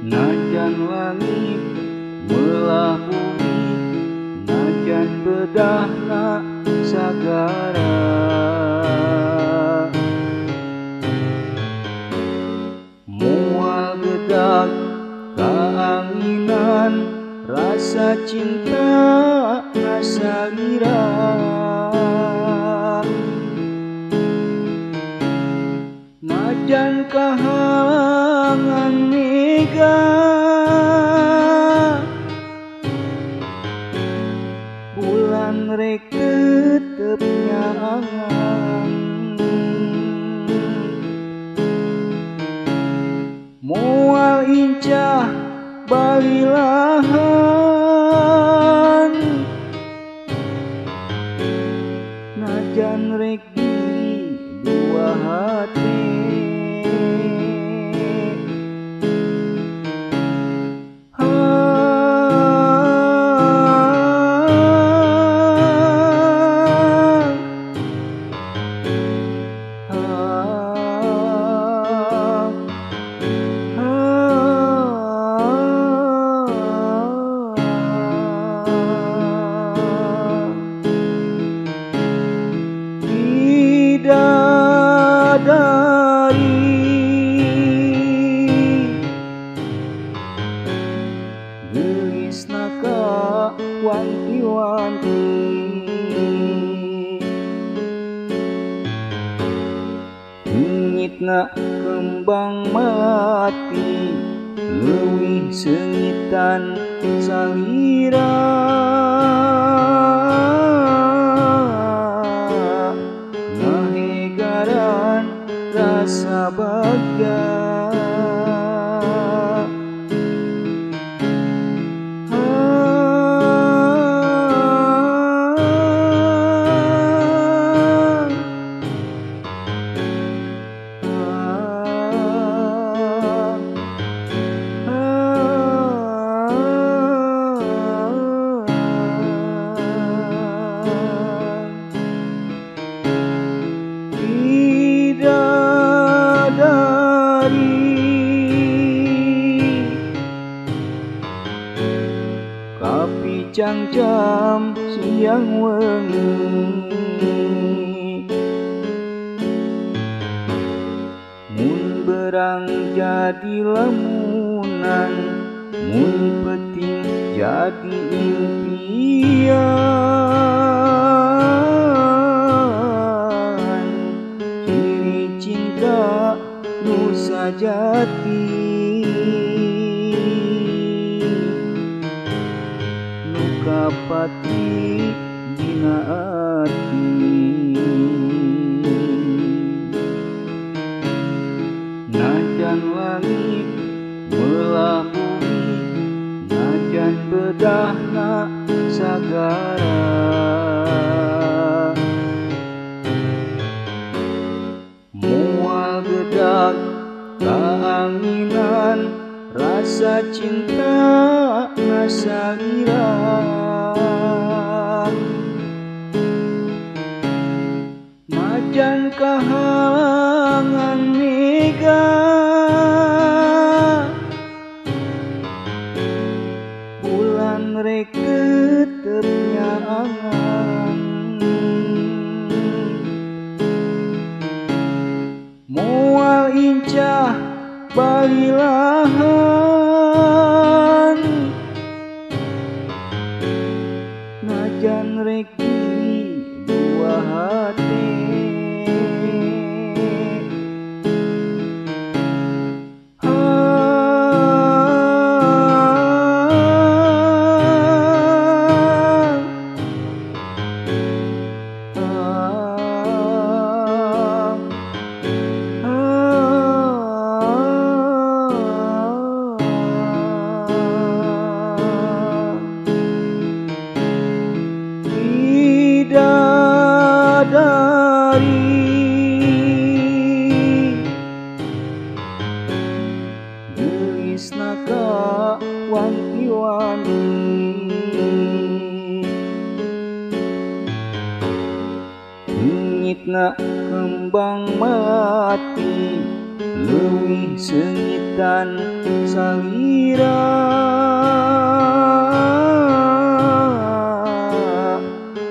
Najan langit belah bumi, najan bedahna sagara. Moal gedag kaanginan, rasa cinta nasalira. Najan kahangan mega, bulan rek tetep nyaangan. Moal incah balilahan, najan rek di dua hati. Bidadari gelisna ka wanti-wanti, leungitna kembang melati, leuwih seungitan salira. Rasa bahagia, kapicang jam siang wengi, mun berang jadi lamunan, mun penting jadi impian. Ciri cinta nu sajati, kapati dina ati. Najan langit belah bumi, najan bedahna sagara. Moal gedag kaanginan, rasa cinta nasalira. Najan kahangan mega, bulan rek tetep nyaangan. Moal incah balilahan, najan rek di dua hati. Bidadari gelisna ka wanti-wanti, leungitna kembang melati, leuwih sengitan salira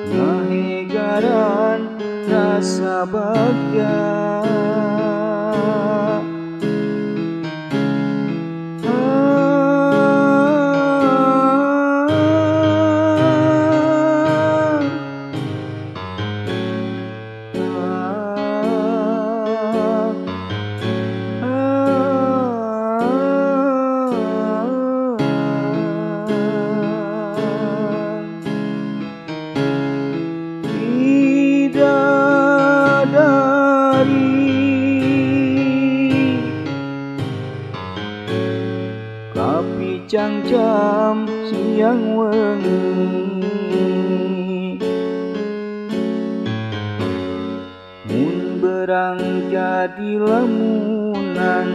ngahegaran rasa bagja. Kapicang jam siang wengi, mun berang jadi lamunan,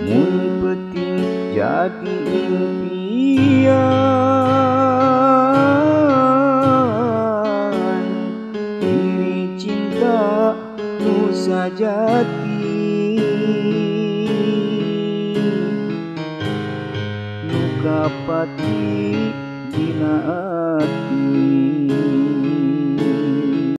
mun penting jadi impian. Diri cinta nu sajati kapati dina ati.